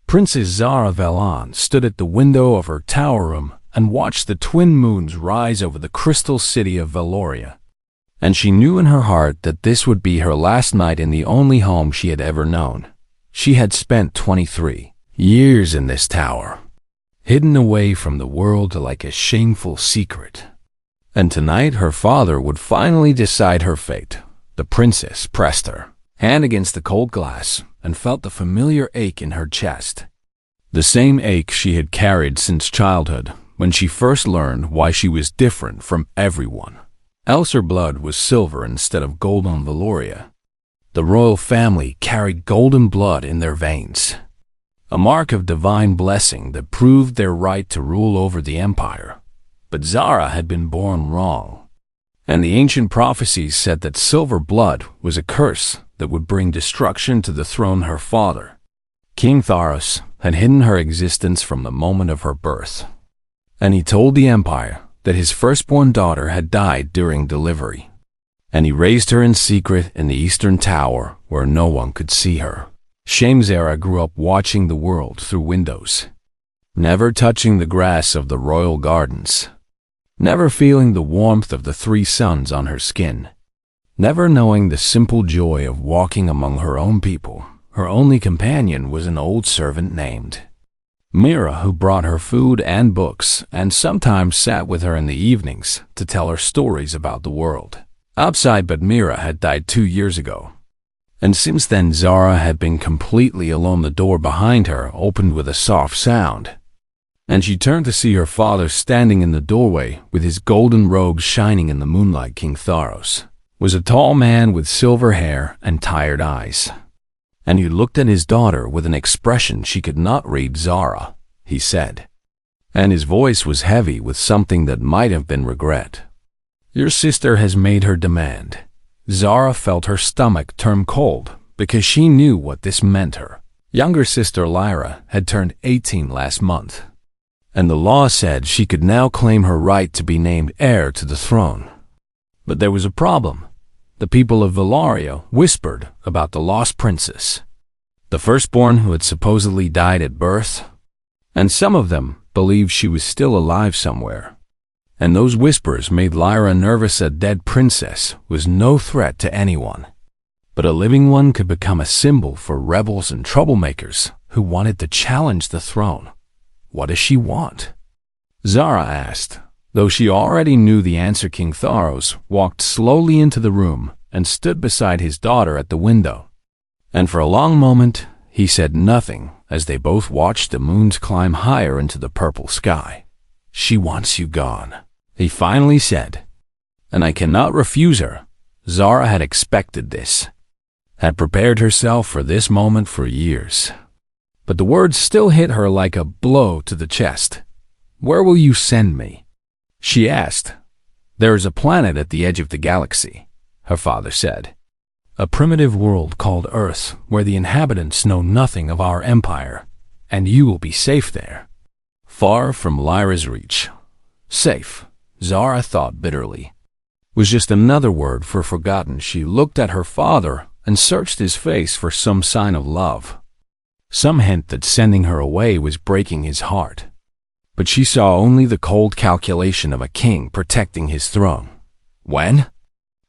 Princess Zara Velan stood at the window of her tower room and watched the twin moons rise over the crystal city of Valoria. And she knew in her heart that this would be her last night in the only home she had ever known. She had spent 23 years in this tower, hidden away from the world like a shameful secret. And tonight her father would finally decide her fate. The princess pressed her hand against the cold glass and felt the familiar ache in her chest. The same ache she had carried since childhood, when she first learned why she was different from everyone. Else her blood was silver instead of gold on Valoria. The royal family carried golden blood in their veins, a mark of divine blessing that proved their right to rule over the empire. But Zara had been born wrong, and the ancient prophecies said that silver blood was a curse that would bring destruction to the throne her father, King Tharos, had hidden her existence from the moment of her birth. And he told the empire that his firstborn daughter had died during delivery, and he raised her in secret in the eastern tower where no one could see her. Shamzara grew up watching the world through windows, never touching the grass of the royal gardens, never feeling the warmth of the three suns on her skin, never knowing the simple joy of walking among her own people. Her only companion was an old servant named Mira, who brought her food and books and sometimes sat with her in the evenings to tell her stories about the world outside. But Mira had died 2 years ago, and since then Zara had been completely alone. The door behind her opened with a soft sound, and she turned to see her father standing in the doorway with his golden robes shining in the moonlight. King Tharos was a tall man with silver hair and tired eyes, and he looked at his daughter with an expression she could not read. "Zara," he said, and his voice was heavy with something that might have been regret. "Your sister has made her demand." Zara felt her stomach turn cold because she knew what this meant. Her younger sister Lyra had turned 18 last month, and the law said she could now claim her right to be named heir to the throne. But there was a problem. The people of Valoria whispered about the lost princess, the firstborn who had supposedly died at birth, and some of them believed she was still alive somewhere. And those whispers made Lyra nervous. A dead princess was no threat to anyone, but a living one could become a symbol for rebels and troublemakers who wanted to challenge the throne. What does she want? Zara asked, though she already knew the answer. King Tharos walked slowly into the room and stood beside his daughter at the window. And for a long moment, he said nothing as they both watched the moons climb higher into the purple sky. "She wants you gone," he finally said, "and I cannot refuse her." Zara had expected this, had prepared herself for this moment for years. But the words still hit her like a blow to the chest. "Where will you send me?" she asked. "There is a planet at the edge of the galaxy," her father said. "A primitive world called Earth where the inhabitants know nothing of our empire, and you will be safe there, far from Lyra's reach." Safe, Zara thought bitterly, was just another word for forgotten. She looked at her father and searched his face for some sign of love, some hint that sending her away was breaking his heart. But she saw only the cold calculation of a king protecting his throne. "When?"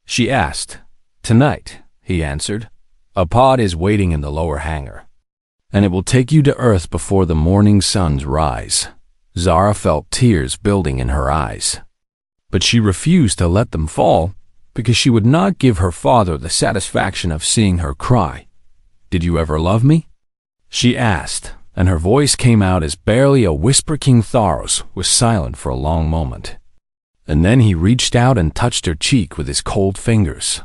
she asked. "Tonight," he answered. "A pod is waiting in the lower hangar, and it will take you to Earth before the morning suns rise." Zara felt tears building in her eyes, but she refused to let them fall because she would not give her father the satisfaction of seeing her cry. "Did you ever love me?" she asked, and her voice came out as barely a whisper. King Tharos was silent for a long moment, and then he reached out and touched her cheek with his cold fingers.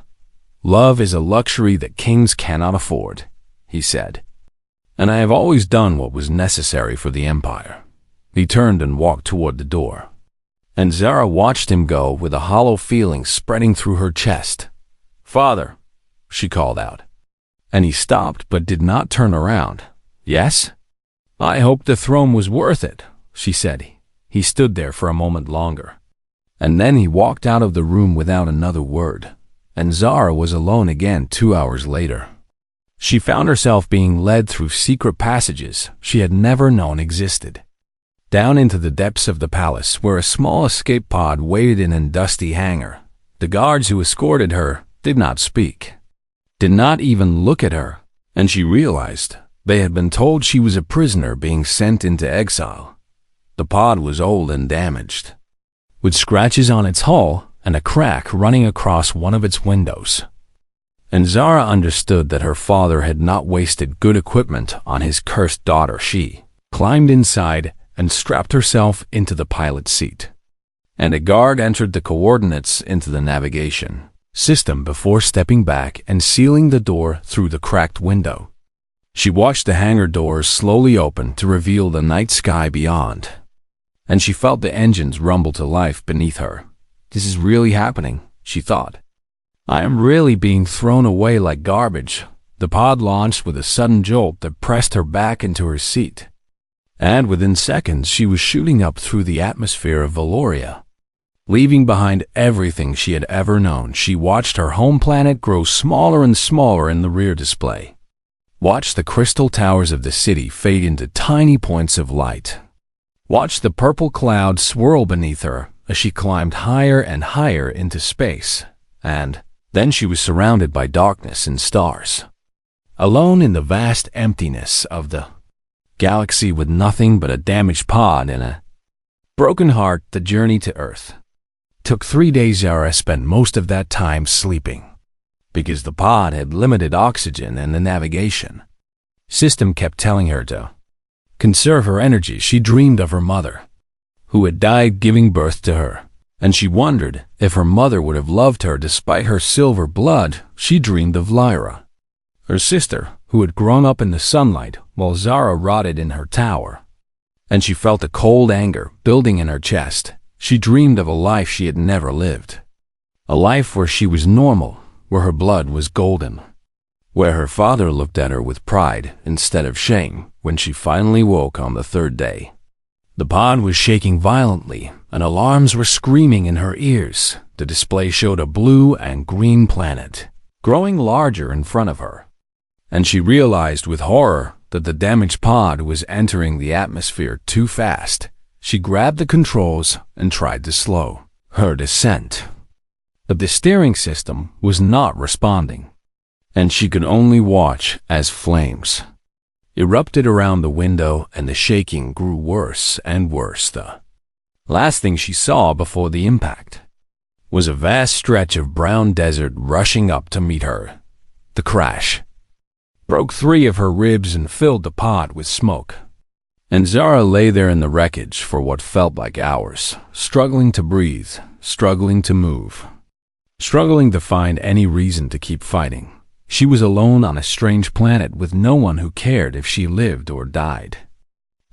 "Love is a luxury that kings cannot afford," he said, "and I have always done what was necessary for the empire." He turned and walked toward the door, and Zara watched him go with a hollow feeling spreading through her chest. "Father," she called out, and he stopped but did not turn around. "Yes?" "I hoped the throne was worth it," she said. He stood there for a moment longer, and then he walked out of the room without another word, and Zara was alone again 2 hours later. She found herself being led through secret passages she had never known existed. Down into the depths of the palace, where a small escape pod waited in a dusty hangar. The guards who escorted her did not speak, did not even look at her, and she realized they had been told she was a prisoner being sent into exile. The pod was old and damaged, with scratches on its hull and a crack running across one of its windows. And Zara understood that her father had not wasted good equipment on his cursed daughter. She climbed inside and strapped herself into the pilot's seat. And a guard entered the coordinates into the navigation system before stepping back and sealing the door through the cracked window. She watched the hangar doors slowly open to reveal the night sky beyond, and she felt the engines rumble to life beneath her. This is really happening, she thought. I am really being thrown away like garbage. The pod launched with a sudden jolt that pressed her back into her seat, and within seconds she was shooting up through the atmosphere of Valoria. Leaving behind everything she had ever known, she watched her home planet grow smaller and smaller in the rear display. Watched the crystal towers of the city fade into tiny points of light. Watched the purple clouds swirl beneath her as she climbed higher and higher into space, and then she was surrounded by darkness and stars. Alone in the vast emptiness of the galaxy with nothing but a damaged pod and a broken heart. The journey to Earth took 3 days. Zara spent most of that time sleeping, because the pod had limited oxygen and the navigation system kept telling her to conserve her energy. She dreamed of her mother, who had died giving birth to her, and she wondered if her mother would have loved her despite her silver blood. She dreamed of Lyra, her sister, who had grown up in the sunlight while Zara rotted in her tower, and she felt a cold anger building in her chest. She dreamed of a life she had never lived, a life where she was normal, where her blood was golden, where her father looked at her with pride instead of shame. When she finally woke on the third day, the pod was shaking violently and alarms were screaming in her ears. The display showed a blue and green planet growing larger in front of her, and she realized with horror that the damaged pod was entering the atmosphere too fast. She grabbed the controls and tried to slow her descent, but the steering system was not responding, and she could only watch as flames erupted around the window and the shaking grew worse and worse. The last thing she saw before the impact was a vast stretch of brown desert rushing up to meet her. The crash broke 3 of her ribs and filled the pod with smoke, and Zara lay there in the wreckage for what felt like hours, struggling to breathe, struggling to move, struggling to find any reason to keep fighting. She was alone on a strange planet with no one who cared if she lived or died.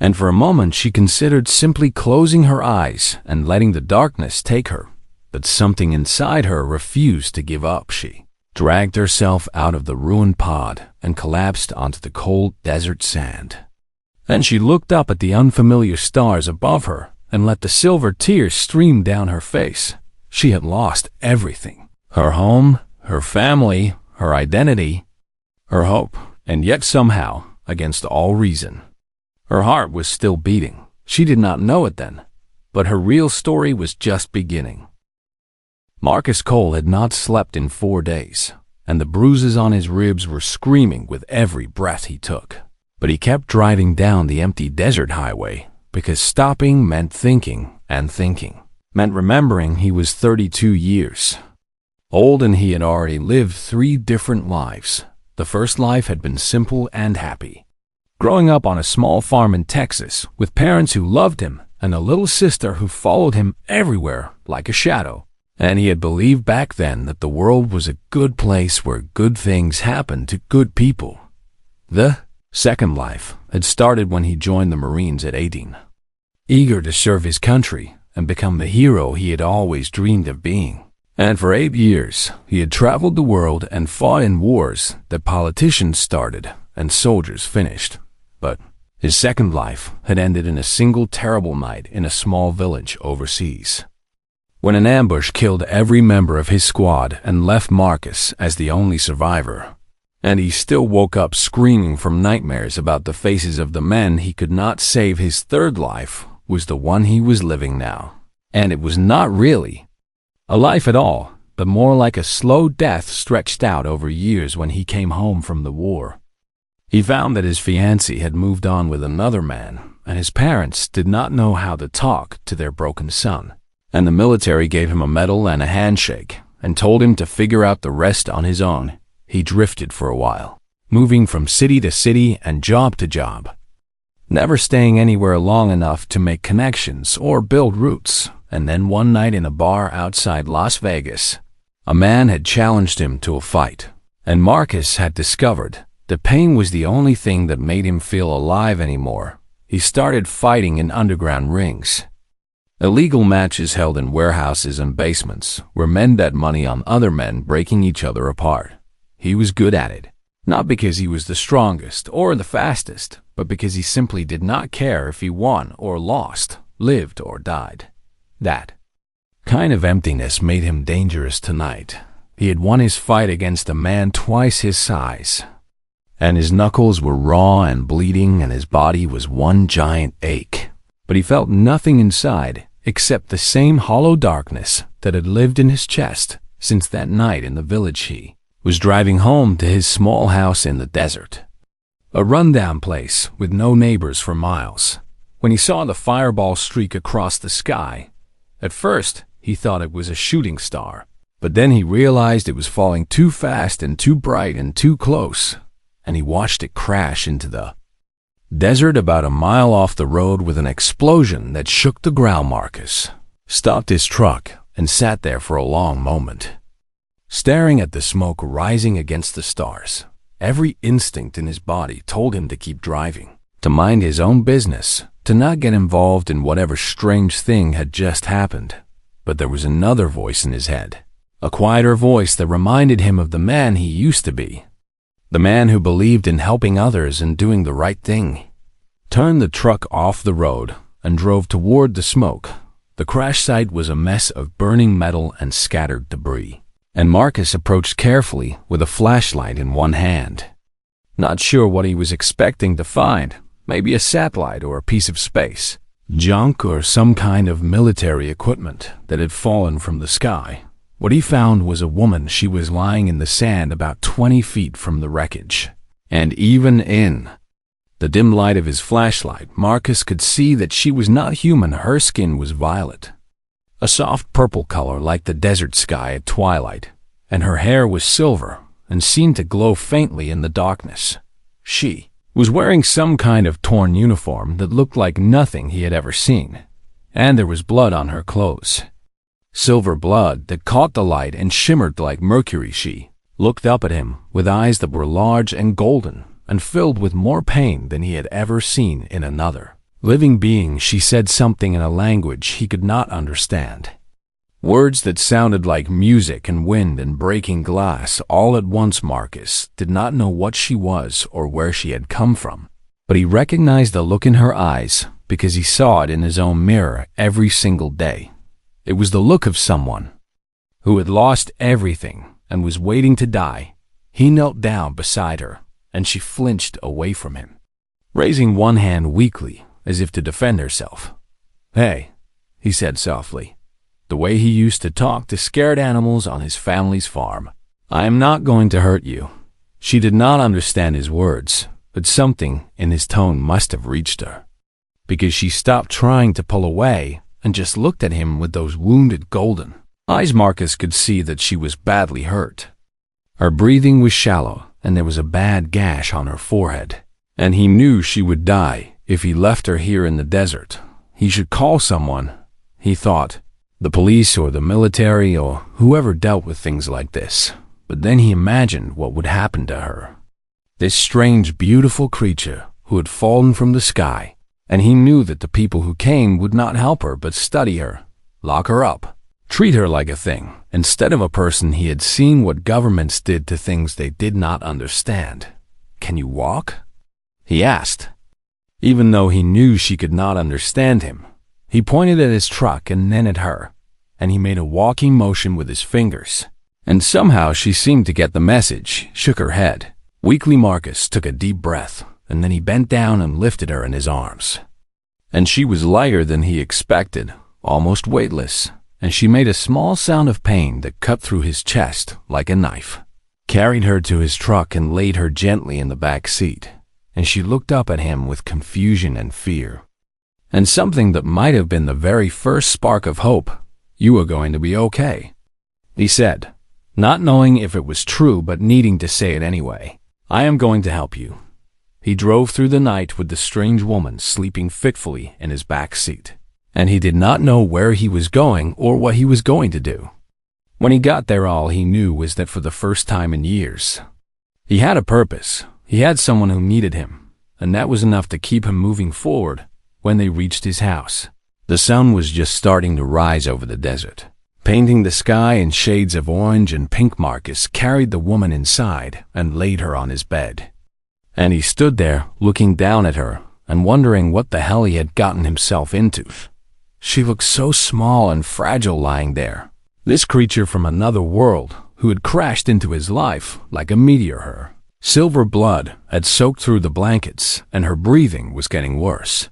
And for a moment she considered simply closing her eyes and letting the darkness take her, but something inside her refused to give up. She dragged herself out of the ruined pod and collapsed onto the cold desert sand. Then she looked up at the unfamiliar stars above her and let the silver tears stream down her face. She had lost everything: her home, her family, her identity, her hope, and yet somehow, against all reason, her heart was still beating. She did not know it then, but her real story was just beginning. Marcus Cole had not slept in 4 days, and the bruises on his ribs were screaming with every breath he took. But he kept driving down the empty desert highway, because stopping meant thinking, and thinking meant remembering he was 32 years old and he had already lived 3 different lives. The first life had been simple and happy, growing up on a small farm in Texas with parents who loved him and a little sister who followed him everywhere like a shadow. And he had believed back then that the world was a good place where good things happened to good people. The second life had started when he joined the Marines at 18, eager to serve his country and become the hero he had always dreamed of being. And for 8 years, he had traveled the world and fought in wars that politicians started and soldiers finished. But his second life had ended in a single terrible night in a small village overseas, when an ambush killed every member of his squad and left Marcus as the only survivor. And he still woke up screaming from nightmares about the faces of the men he could not save. His third life was the one he was living now. And it was not really a life at all, but more like a slow death stretched out over years. When he came home from the war, he found that his fiancée had moved on with another man, and his parents did not know how to talk to their broken son. And the military gave him a medal and a handshake and told him to figure out the rest on his own. He drifted for a while, moving from city to city and job to job, never staying anywhere long enough to make connections or build roots. And then one night in a bar outside Las Vegas, a man had challenged him to a fight, and Marcus had discovered that pain was the only thing that made him feel alive anymore. He started fighting in underground rings, illegal matches held in warehouses and basements, where men bet money on other men breaking each other apart. He was good at it, not because he was the strongest or the fastest, but because he simply did not care if he won or lost, lived or died. That kind of emptiness made him dangerous tonight. He had won his fight against a man twice his size, and his knuckles were raw and bleeding, and his body was one giant ache. But he felt nothing inside except the same hollow darkness that had lived in his chest since that night in the village. He was driving home to his small house in the desert, a rundown place with no neighbors for miles, when he saw the fireball streak across the sky. At first, he thought it was a shooting star, but then he realized it was falling too fast and too bright and too close, and he watched it crash into the desert about a mile off the road with an explosion that shook the ground. Marcus stopped his truck and sat there for a long moment, staring at the smoke rising against the stars. Every instinct in his body told him to keep driving, to mind his own business, to not get involved in whatever strange thing had just happened. But there was another voice in his head, a quieter voice that reminded him of the man he used to be, the man who believed in helping others and doing the right thing. Turned the truck off the road and drove toward the smoke. The crash site was a mess of burning metal and scattered debris, and Marcus approached carefully with a flashlight in one hand, not sure what he was expecting to find. Maybe a satellite or a piece of space junk or some kind of military equipment that had fallen from the sky. What he found was a woman. She was lying in the sand about 20 feet from the wreckage, and even in the dim light of his flashlight, Marcus could see that she was not human. Her skin was violet, a soft purple color like the desert sky at twilight, and her hair was silver and seemed to glow faintly in the darkness. She was wearing some kind of torn uniform that looked like nothing he had ever seen, and there was blood on her clothes, silver blood that caught the light and shimmered like mercury. She looked up at him with eyes that were large and golden and filled with more pain than he had ever seen in another living being. She said something in a language he could not understand, words that sounded like music and wind and breaking glass all at once. Marcus did not know what she was or where she had come from, but he recognized the look in her eyes because he saw it in his own mirror every single day. It was the look of someone who had lost everything and was waiting to die. He knelt down beside her, and she flinched away from him, raising one hand weakly as if to defend herself. "Hey," he said softly, the way he used to talk to scared animals on his family's farm. "I am not going to hurt you." She did not understand his words, but something in his tone must have reached her, because she stopped trying to pull away and just looked at him with those wounded golden eyes. Marcus could see that she was badly hurt. Her breathing was shallow, and there was a bad gash on her forehead, and he knew she would die if he left her here in the desert. He should call someone, he thought, the police or the military or whoever dealt with things like this. But then he imagined what would happen to her, this strange, beautiful creature who had fallen from the sky, and he knew that the people who came would not help her but study her, lock her up, treat her like a thing instead of a person. He had seen what governments did to things they did not understand. "Can you walk?" he asked. Even though he knew she could not understand him, he pointed at his truck and then at her, and he made a walking motion with his fingers. And somehow she seemed to get the message, shook her head, Weakly Marcus took a deep breath, and then he bent down and lifted her in his arms. And she was lighter than he expected, almost weightless, and she made a small sound of pain that cut through his chest like a knife. Carried her to his truck and laid her gently in the back seat, and she looked up at him with confusion and fear. And something that might have been the very first spark of hope. "You are going to be okay," he said, not knowing if it was true but needing to say it anyway. "I am going to help you." He drove through the night with the strange woman sleeping fitfully in his back seat, and he did not know where he was going or what he was going to do. When he got there, all he knew was that for the first time in years, he had a purpose. He had someone who needed him, and that was enough to keep him moving forward. When they reached his house, the sun was just starting to rise over the desert, painting the sky in shades of orange and pink. Marcus carried the woman inside and laid her on his bed. And he stood there looking down at her and wondering what the hell he had gotten himself into. She looked so small and fragile lying there. This creature from another world who had crashed into his life like a meteor. Her silver blood had soaked through the blankets and her breathing was getting worse.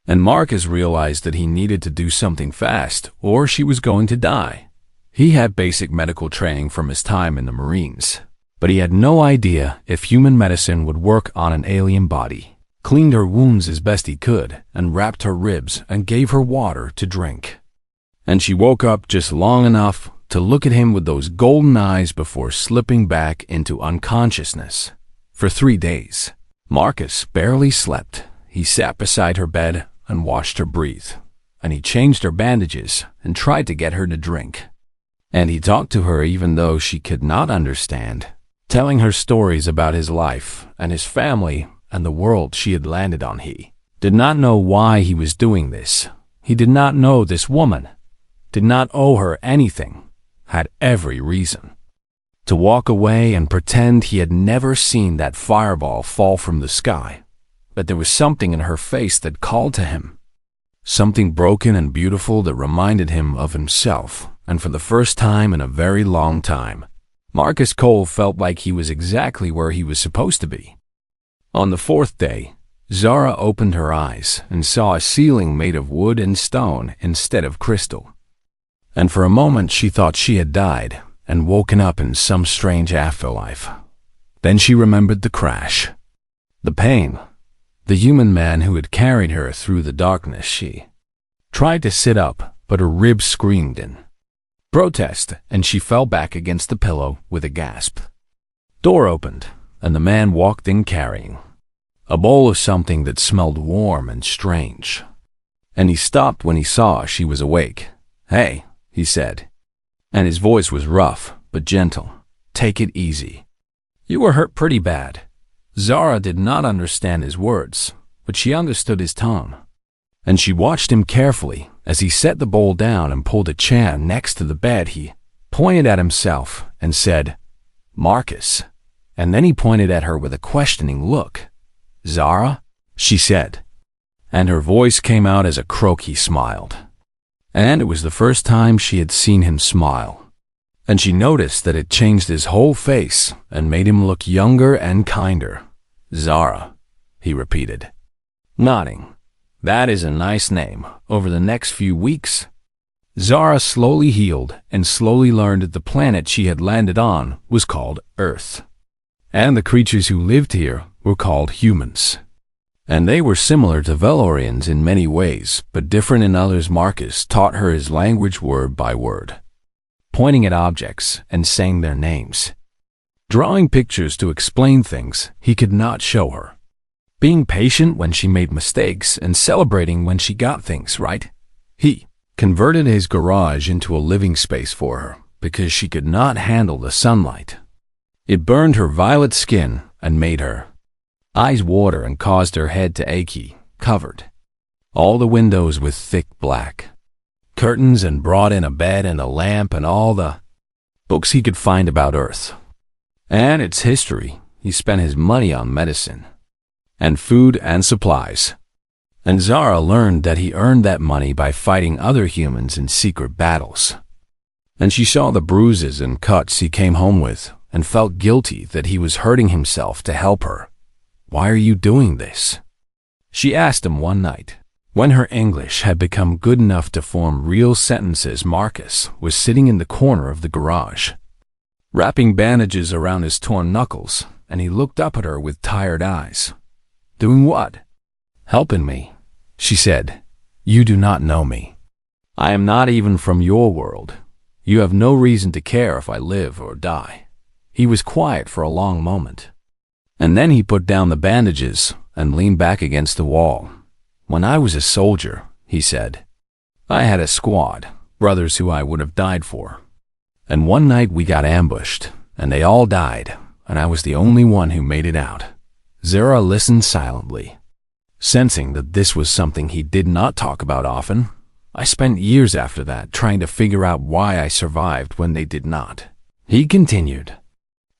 And Marcus realized that he needed to do something fast or she was going to die. He had basic medical training from his time in the Marines, but he had no idea if human medicine would work on an alien body. Cleaned her wounds as best he could and wrapped her ribs and gave her water to drink. And she woke up just long enough to look at him with those golden eyes before slipping back into unconsciousness. For 3 days, Marcus barely slept. He sat beside her bed and watched her breathe, and he changed her bandages and tried to get her to drink. And he talked to her even though she could not understand, telling her stories about his life and his family and the world she had landed on. He did not know why he was doing this. He did not know this woman, did not owe her anything, had every reason to walk away and pretend he had never seen that fireball fall from the sky. But there was something in her face that called to him, something broken and beautiful that reminded him of himself, and for the first time in a very long time, Marcus Cole felt like he was exactly where he was supposed to be. On the 4th day, Zara opened her eyes and saw a ceiling made of wood and stone instead of crystal. And for a moment she thought she had died and woken up in some strange afterlife. Then she remembered the crash, the pain, the human man who had carried her through the darkness. She tried to sit up, but her ribs screamed in protest, and she fell back against the pillow with a gasp. Door opened, and the man walked in carrying a bowl of something that smelled warm and strange. And he stopped when he saw she was awake. "Hey," he said, and his voice was rough but gentle. "Take it easy. You were hurt pretty bad." Zara did not understand his words, but she understood his tone, and she watched him carefully as he set the bowl down and pulled a chair next to the bed. He pointed at himself and said, "Marcus," and then he pointed at her with a questioning look. "Zara?" she said, and her voice came out as a croak. He smiled, and it was the first time she had seen him smile, and she noticed that it changed his whole face and made him look younger and kinder. "Zara," he repeated, nodding. "That is a nice name." Over the next few weeks, Zara slowly healed and slowly learned that the planet she had landed on was called Earth, and the creatures who lived here were called humans. And they were similar to Valorians in many ways, but different in others. Marcus taught her his language word by word, pointing at objects and saying their names, drawing pictures to explain things he could not show her, being patient when she made mistakes and celebrating when she got things right. He converted his garage into a living space for her because she could not handle the sunlight. It burned her violet skin and made her eyes water and caused her head to ache. Covered all the windows with thick black curtains and brought in a bed and a lamp and all the books he could find about Earth and its history. He spent his money on medicine and food and supplies. And Zara learned that he earned that money by fighting other humans in secret battles. And she saw the bruises and cuts he came home with and felt guilty that he was hurting himself to help her. "Why are you doing this?" she asked him one night. When her English had become good enough to form real sentences, Marcus was sitting in the corner of the garage, wrapping bandages around his torn knuckles, and he looked up at her with tired eyes. "Doing what?" "Helping me," she said. "You do not know me. I am not even from your world. You have no reason to care if I live or die." He was quiet for a long moment, and then he put down the bandages and leaned back against the wall. "When I was a soldier," he said, "I had a squad, brothers who I would have died for. And one night we got ambushed, and they all died, and I was the only one who made it out." Zara listened silently, sensing that this was something he did not talk about often. "I spent years after that trying to figure out why I survived when they did not," he continued,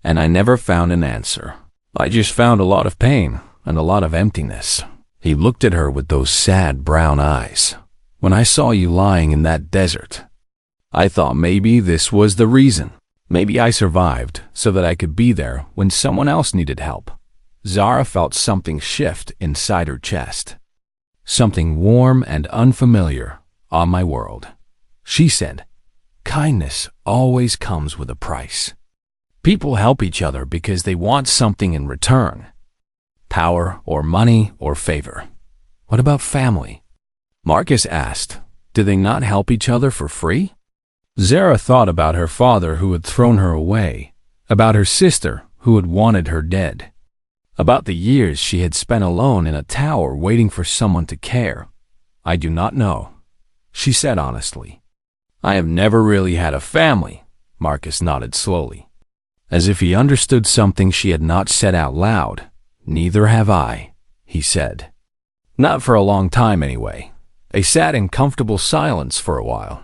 "and I never found an answer. I just found a lot of pain and a lot of emptiness." He looked at her with those sad brown eyes. "When I saw you lying in that desert, I thought maybe this was the reason. Maybe I survived so that I could be there when someone else needed help." Zara felt something shift inside her chest. "Something warm and unfamiliar on my world," she said. "Kindness always comes with a price. People help each other because they want something in return. Power or money or favor." "What about family?" Marcus asked. "Do they not help each other for free?" Zara thought about her father who had thrown her away, about her sister who had wanted her dead, about the years she had spent alone in a tower waiting for someone to care. "I do not know," she said honestly. "I have never really had a family." Marcus nodded slowly, as if he understood something she had not said out loud. "Neither have I," he said. "Not for a long time anyway." They sat in comfortable silence for a while.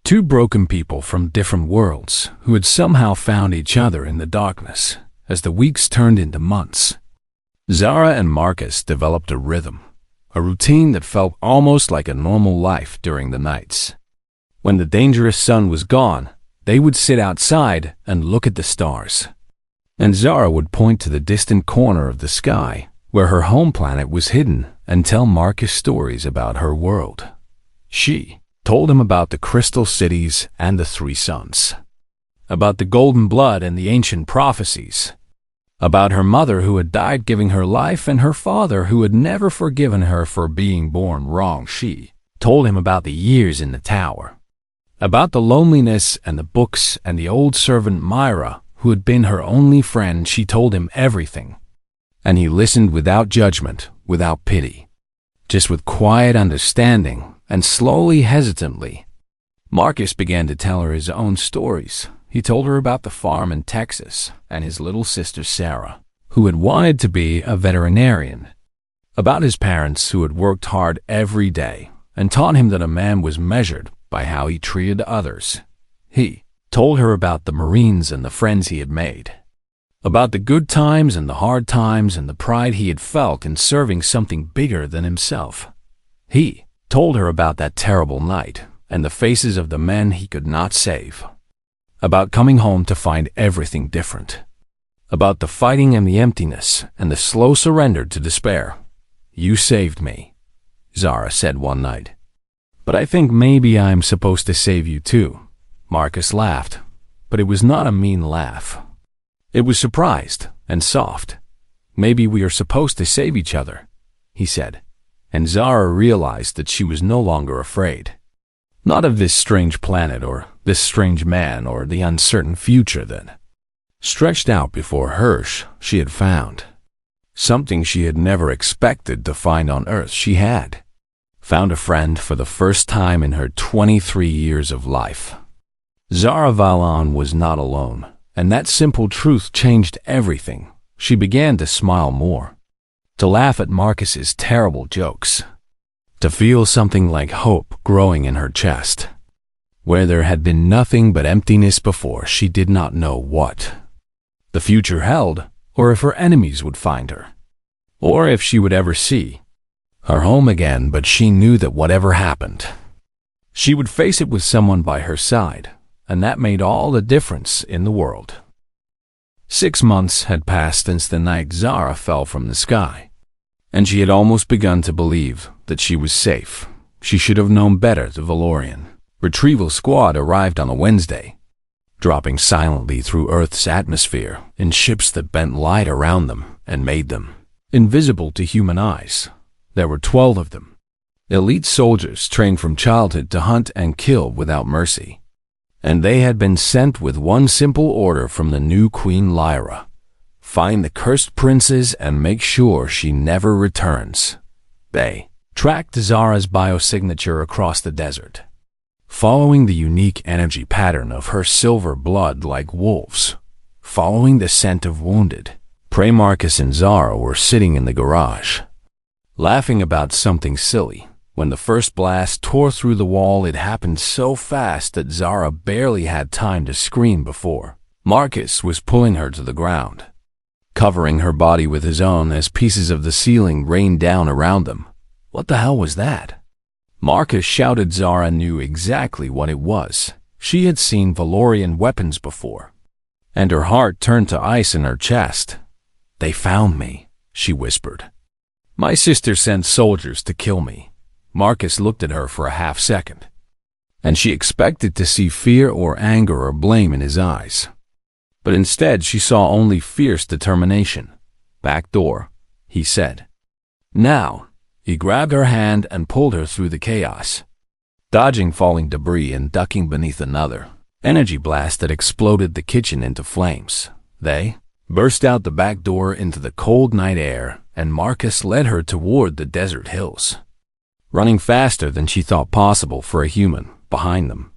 Two broken people from different worlds who had somehow found each other in the darkness as the weeks turned into months. Zara and Marcus developed a rhythm, a routine that felt almost like a normal life during the nights. When the dangerous sun was gone, they would sit outside and look at the stars. And Zara would point to the distant corner of the sky where her home planet was hidden and tell Marcus stories about her world. She told him about the crystal cities and the three suns, about the golden blood and the ancient prophecies, about her mother who had died giving her life and her father who had never forgiven her for being born wrong. She told him about the years in the tower, about the loneliness and the books and the old servant Myra who had been her only friend. She told him everything, and he listened without judgment, without pity, just with quiet understanding. And slowly, hesitantly, Marcus began to tell her his own stories. He told her about the farm in Texas and his little sister Sarah, who had wanted to be a veterinarian, about his parents who had worked hard every day and taught him that a man was measured by how he treated others. He told her about the Marines and the friends he had made, about the good times and the hard times and the pride he had felt in serving something bigger than himself. He told her about that terrible night and the faces of the men he could not save, about coming home to find everything different, about the fighting and the emptiness and the slow surrender to despair. "You saved me," Zara said one night. "But I think maybe I'm supposed to save you too." Marcus laughed, but it was not a mean laugh. It was surprised and soft. "Maybe we are supposed to save each other," he said. And Zara realized that she was no longer afraid. Not of this strange planet or this strange man or the uncertain future that stretched out before her. She had found something she had never expected to find on Earth. She had found a friend for the first time in her 23 years of life. Zara Valon was not alone, and that simple truth changed everything. She began to smile more, to laugh at Marcus's terrible jokes, to feel something like hope growing in her chest. Where there had been nothing but emptiness before, she did not know what the future held, or if her enemies would find her, or if she would ever see her home again. But she knew that whatever happened, she would face it with someone by her side, and that made all the difference in the world. 6 months had passed since the night Zara fell from the sky, and she had almost begun to believe that she was safe. She should have known better. The Valorian retrieval squad arrived on a Wednesday, dropping silently through Earth's atmosphere in ships that bent light around them and made them invisible to human eyes. There were 12 of them, elite soldiers trained from childhood to hunt and kill without mercy. And they had been sent with one simple order from the new Queen Lyra: find the cursed princess and make sure she never returns. They tracked Zara's biosignature across the desert, following the unique energy pattern of her silver blood like wolves, following the scent of wounded prey. Marcus and Zara were sitting in the garage, laughing about something silly, when the first blast tore through the wall. It happened so fast that Zara barely had time to scream before Marcus was pulling her to the ground, covering her body with his own as pieces of the ceiling rained down around them. What the hell was that? Marcus shouted. Zara knew exactly what it was. She had seen Valorian weapons before, and her heart turned to ice in her chest. They found me, she whispered. My sister sent soldiers to kill me. Marcus looked at her for a half second, and she expected to see fear or anger or blame in his eyes. But instead she saw only fierce determination. Back door, he said. Now. He grabbed her hand and pulled her through the chaos, dodging falling debris and ducking beneath another energy blast that exploded the kitchen into flames. They burst out the back door into the cold night air, and Marcus led her toward the desert hills, running faster than she thought possible for a human. Behind them,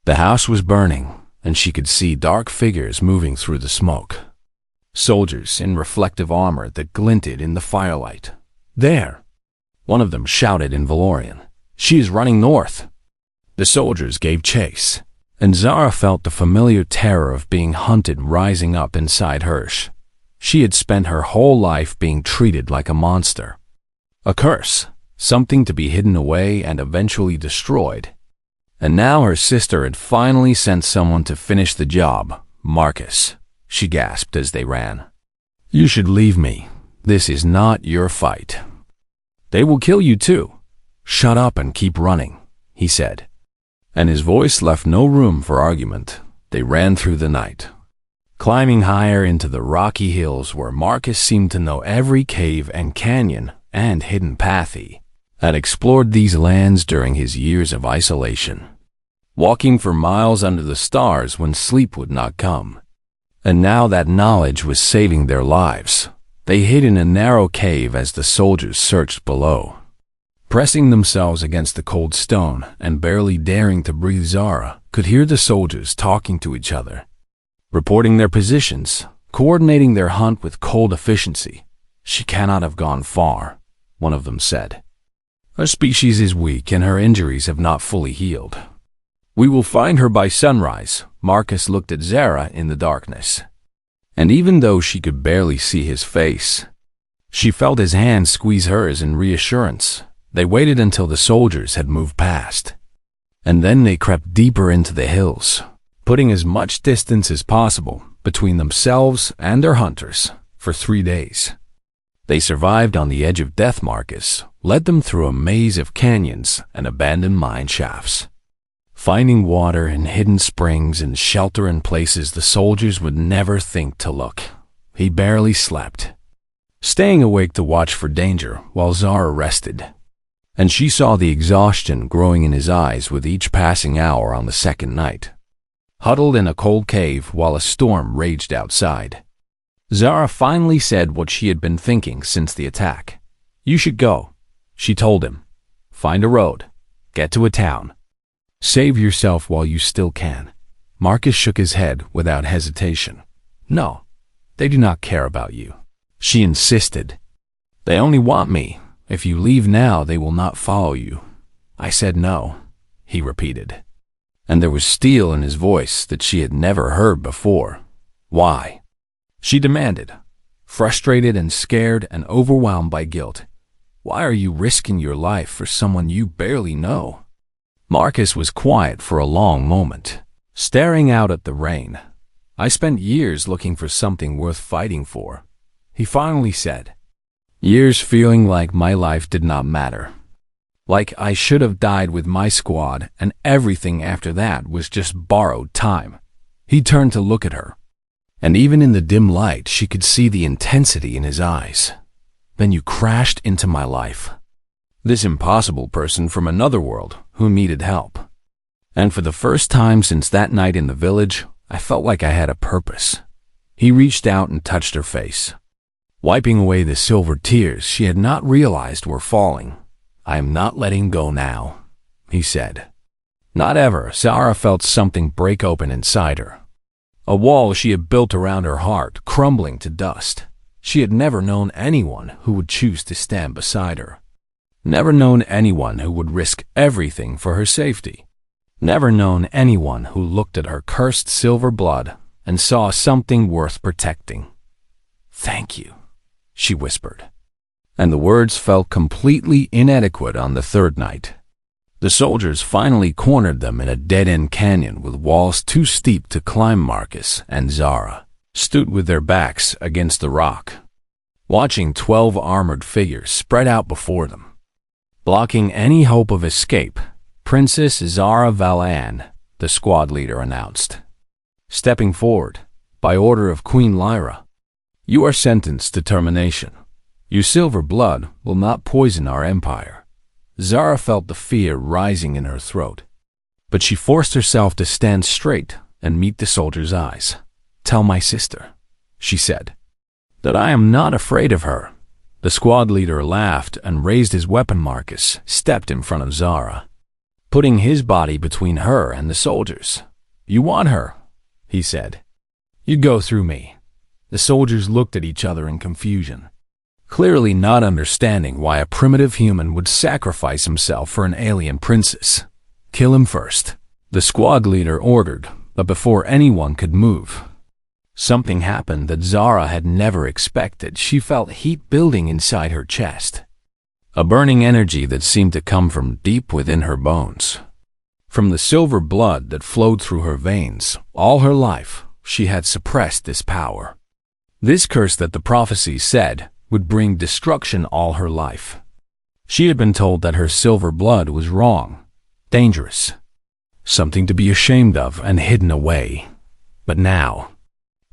the house was burning, and she could see dark figures moving through the smoke. Soldiers in reflective armor that glinted in the firelight. There! One of them shouted in Valorian. She is running north. The soldiers gave chase, and Zara felt the familiar terror of being hunted rising up inside her. She had spent her whole life being treated like a monster, a curse, something to be hidden away and eventually destroyed. And now her sister had finally sent someone to finish the job. Marcus, she gasped as they ran. You should leave me. This is not your fight. They will kill you too. Shut up and keep running, he said. And his voice left no room for argument. They ran through the night, climbing higher into the rocky hills where Marcus seemed to know every cave and canyon and hidden path. He had explored these lands during his years of isolation, walking for miles under the stars when sleep would not come. And now that knowledge was saving their lives. They hid in a narrow cave as the soldiers searched below, pressing themselves against the cold stone and barely daring to breathe. Zara could hear the soldiers talking to each other, reporting their positions, coordinating their hunt with cold efficiency. She cannot have gone far, one of them said. Her species is weak and her injuries have not fully healed. We will find her by sunrise. Marcus looked at Zara in the darkness, and even though she could barely see his face, she felt his hand squeeze hers in reassurance. They waited until the soldiers had moved past, and then they crept deeper into the hills, putting as much distance as possible between themselves and their hunters. For 3 days, they survived on the edge of death. Marcus led them through a maze of canyons and abandoned mine shafts, finding water in hidden springs and shelter in places the soldiers would never think to look. He barely slept, staying awake to watch for danger while Zara rested, and she saw the exhaustion growing in his eyes with each passing hour. On the second night, huddled in a cold cave while a storm raged outside, Zara finally said what she had been thinking since the attack. You should go, she told him. Find a road, get to a town. Save yourself while you still can. Marcus shook his head without hesitation. No, they do not care about you, she insisted. They only want me. If you leave now, they will not follow you. I said no, he repeated, and there was steel in his voice that she had never heard before. Why? She demanded, frustrated and scared and overwhelmed by guilt. Why are you risking your life for someone you barely know? Marcus was quiet for a long moment, staring out at the rain. I spent years looking for something worth fighting for, he finally said. Years feeling like my life did not matter. Like I should have died with my squad and everything after that was just borrowed time. He turned to look at her, and even in the dim light she could see the intensity in his eyes. Then you crashed into my life. This impossible person from another world who needed help. And for the first time since that night in the village, I felt like I had a purpose. He reached out and touched her face, wiping away the silver tears she had not realized were falling. I am not letting go now, he said. Not ever. Zara felt something break open inside her. A wall she had built around her heart crumbling to dust. She had never known anyone who would choose to stand beside her. Never known anyone who would risk everything for her safety. Never known anyone who looked at her cursed silver blood and saw something worth protecting. Thank you, she whispered. And the words felt completely inadequate on the third night. The soldiers finally cornered them in a dead-end canyon with walls too steep to climb. Marcus and Zara stood with their backs against the rock, watching 12 armored figures spread out before them. Blocking any hope of escape, Princess Zara Valan, the squad leader announced. Stepping forward, by order of Queen Lyra, you are sentenced to termination. Your silver blood will not poison our empire. Zara felt the fear rising in her throat, but she forced herself to stand straight and meet the soldier's eyes. Tell my sister, she said, that I am not afraid of her. The squad leader laughed and raised his weapon. Marcus stepped in front of Zara, putting his body between her and the soldiers. You want her, he said. You go through me. The soldiers looked at each other in confusion, clearly not understanding why a primitive human would sacrifice himself for an alien princess. Kill him first, the squad leader ordered, but before anyone could move, something happened that Zara had never expected. She felt heat building inside her chest, a burning energy that seemed to come from deep within her bones. From the silver blood that flowed through her veins, all her life, she had suppressed this power. This curse that the prophecies said would bring destruction all her life. She had been told that her silver blood was wrong, dangerous, something to be ashamed of and hidden away. But now,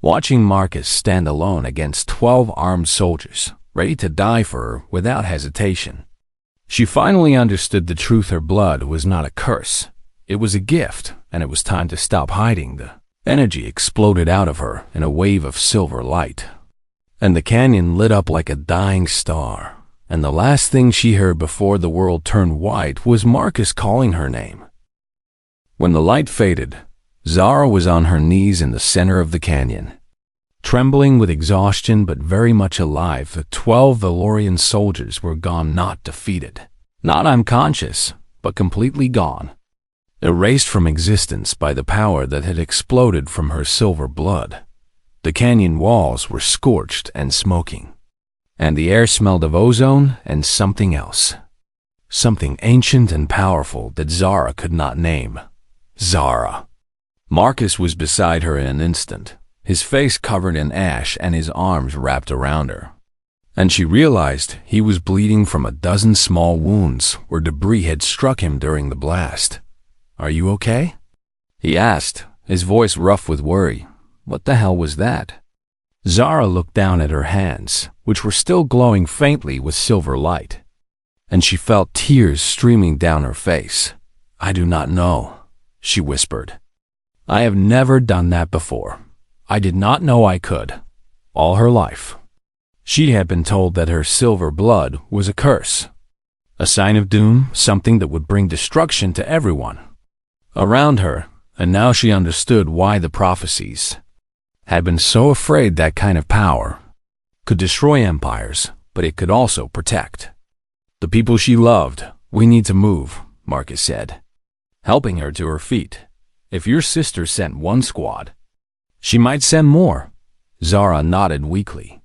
watching Marcus stand alone against 12 armed soldiers, ready to die for her without hesitation, she finally understood the truth. Her blood was not a curse. It was a gift, and it was time to stop hiding. The energy exploded out of her in a wave of silver light, and the canyon lit up like a dying star. And the last thing she heard before the world turned white was Marcus calling her name. When the light faded, Zara was on her knees in the center of the canyon, trembling with exhaustion but very much alive. The 12 Valorian soldiers were gone, not defeated, not unconscious, but completely gone, erased from existence by the power that had exploded from her silver blood. The canyon walls were scorched and smoking, and the air smelled of ozone and something else, something ancient and powerful that Zara could not name. Zara. Marcus was beside her in an instant, his face covered in ash and his arms wrapped around her. And she realized he was bleeding from a dozen small wounds where debris had struck him during the blast. Are you okay? He asked, his voice rough with worry. What the hell was that? Zara looked down at her hands, which were still glowing faintly with silver light, and she felt tears streaming down her face. I do not know, she whispered. I have never done that before. I did not know I could. All her life, she had been told that her silver blood was a curse, a sign of doom, something that would bring destruction to everyone around her, and now she understood why the prophecies had been so afraid. That kind of power could destroy empires, but it could also protect the people she loved. We need to move, Marcus said, helping her to her feet. If your sister sent one squad, she might send more. Zara nodded weakly,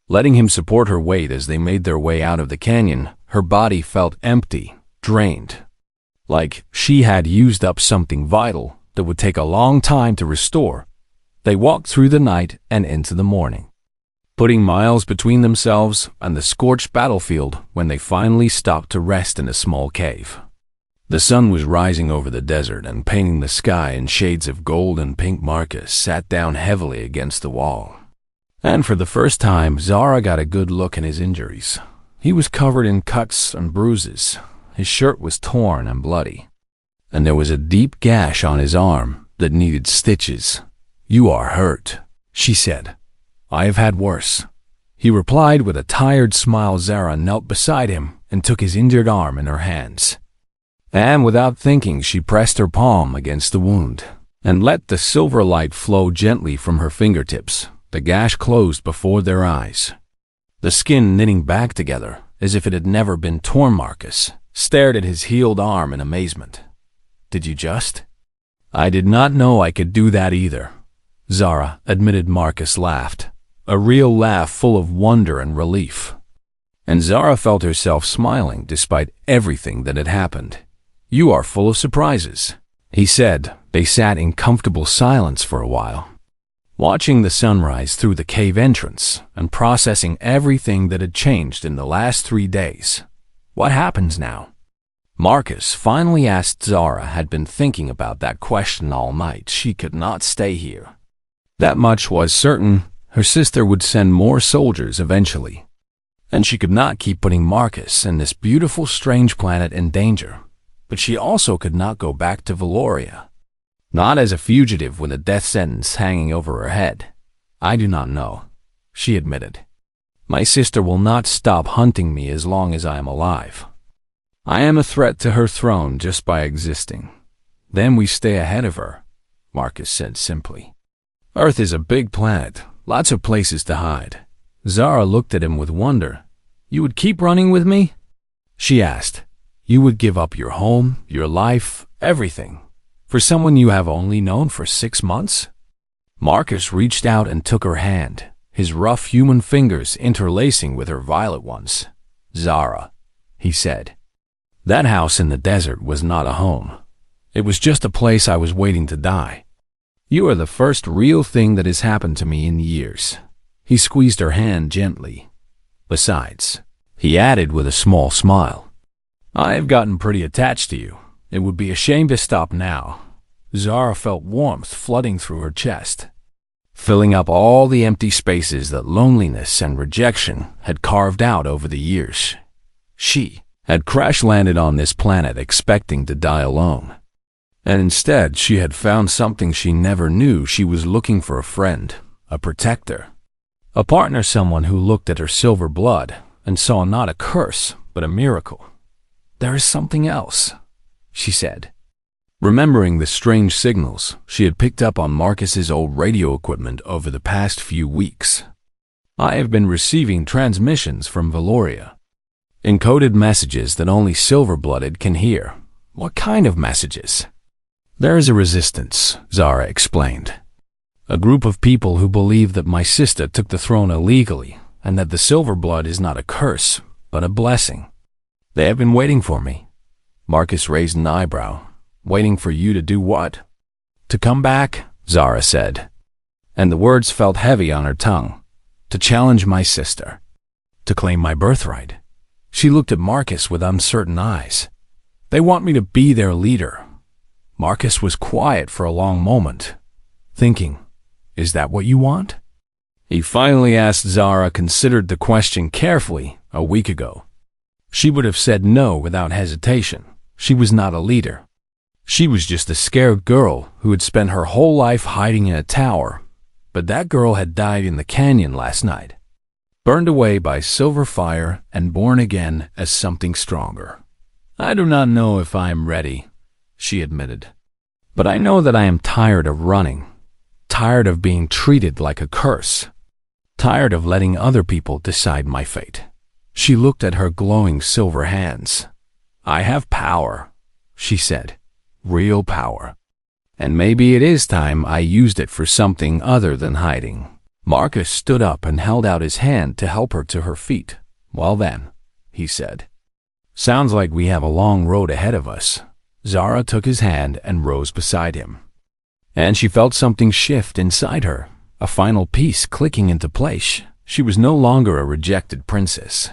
letting him support her weight as they made their way out of the canyon. Her body felt empty, drained, like she had used up something vital that would take a long time to restore. They walked through the night and into the morning, putting miles between themselves and the scorched battlefield when they finally stopped to rest in a small cave. The sun was rising over the desert and painting the sky in shades of gold, and pink. Marcus sat down heavily against the wall. And for the first time, Zara got a good look at his injuries. He was covered in cuts and bruises. His shirt was torn and bloody, and there was a deep gash on his arm that needed stitches. "You are hurt," she said. "I have had worse," he replied with a tired smile. Zara knelt beside him and took his injured arm in her hands. And without thinking, she pressed her palm against the wound and let the silver light flow gently from her fingertips. The gash closed before their eyes, the skin knitting back together as if it had never been torn. Marcus stared at his healed arm in amazement. "Did you just?" "I did not know I could do that either," Zara admitted. Marcus laughed, a real laugh full of wonder and relief. And Zara felt herself smiling despite everything that had happened. "You are full of surprises," he said. They sat in comfortable silence for a while, watching the sunrise through the cave entrance and processing everything that had changed in the last 3 days. "What happens now?" Marcus finally asked. Zara had been thinking about that question all night. She could not stay here. That much was certain. Her sister would send more soldiers eventually, and she could not keep putting Marcus and this beautiful strange planet in danger. But she also could not go back to Valoria, not as a fugitive with a death sentence hanging over her head. "I do not know," she admitted. "My sister will not stop hunting me as long as I am alive. I am a threat to her throne just by existing. Then we stay ahead of her," Marcus said simply. "Earth is a big planet, lots of places to hide." Zara looked at him with wonder. "You would keep running with me?" she asked. "You would give up your home, your life, everything, for someone you have only known for 6 months?" Marcus reached out and took her hand, his rough human fingers interlacing with her violet ones. "Zara," he said, "that house in the desert was not a home. It was just a place I was waiting to die. You are the first real thing that has happened to me in years." He squeezed her hand gently. "Besides," he added with a small smile, "I have gotten pretty attached to you. It would be a shame to stop now." Zara felt warmth flooding through her chest, filling up all the empty spaces that loneliness and rejection had carved out over the years. She had crash-landed on this planet expecting to die alone, and instead she had found something she never knew. She was looking for a friend, a protector, a partner, someone who looked at her silver blood and saw not a curse, but a miracle. "There is something else," she said, remembering the strange signals she had picked up on Marcus's old radio equipment over the past few weeks. "I have been receiving transmissions from Valoria, encoded messages that only silver-blooded can hear." "What kind of messages?" "There is a resistance," Zara explained. "A group of people who believe that my sister took the throne illegally and that the silver blood is not a curse, but a blessing. They have been waiting for me." Marcus raised an eyebrow. "Waiting for you to do what?" "To come back," Zara said, and the words felt heavy on her tongue. "To challenge my sister, to claim my birthright." She looked at Marcus with uncertain eyes. "They want me to be their leader." Marcus was quiet for a long moment, thinking, "Is that what you want?" He finally asked. Zara considered the question carefully. A week ago, she would have said no without hesitation. She was not a leader. She was just a scared girl who had spent her whole life hiding in a tower. But that girl had died in the canyon last night, burned away by silver fire and born again as something stronger. "I do not know if I am ready," she admitted. "But I know that I am tired of running, tired of being treated like a curse, tired of letting other people decide my fate." She looked at her glowing silver hands. "I have power," she said, "real power. And maybe it is time I used it for something other than hiding." Marcus stood up and held out his hand to help her to her feet. "Well then," he said, "sounds like we have a long road ahead of us." Zara took his hand and rose beside him. And she felt something shift inside her, a final piece clicking into place. She was no longer a rejected princess.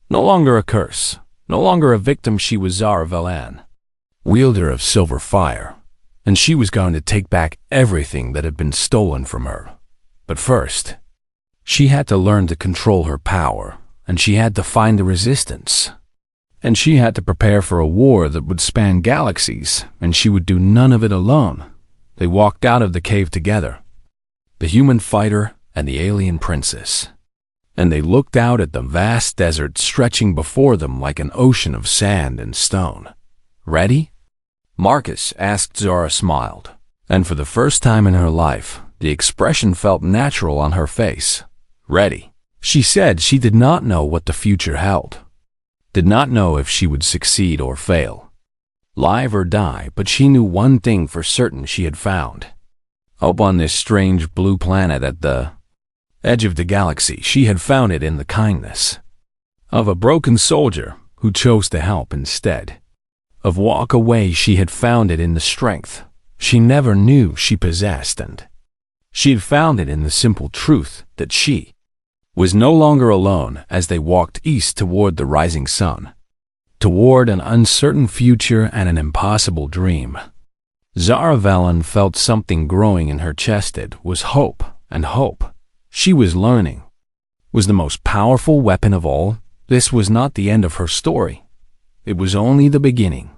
No longer a curse. No longer a victim. She was Zara Velan, wielder of silver fire, and she was going to take back everything that had been stolen from her. But first, she had to learn to control her power, and she had to find the resistance. And she had to prepare for a war that would span galaxies, and she would do none of it alone. They walked out of the cave together, the human fighter and the alien princess, and they looked out at the vast desert stretching before them like an ocean of sand and stone. "Ready?" Marcus asked. Zara smiled, and for the first time in her life, the expression felt natural on her face. "Ready," she said. She did not know what the future held, did not know if she would succeed or fail, live or die, but she knew one thing for certain: she had found hope on this strange blue planet at the edge of the galaxy. She had found it in the kindness of a broken soldier who chose to help instead of walk away. She had found it in the strength she never knew she possessed, and she had found it in the simple truth that she was no longer alone as they walked east toward the rising sun, toward an uncertain future and an impossible dream. Zara Velan felt something growing in her chest. It was hope, and hope, she was learning, was the most powerful weapon of all. This was not the end of her story. It was only the beginning.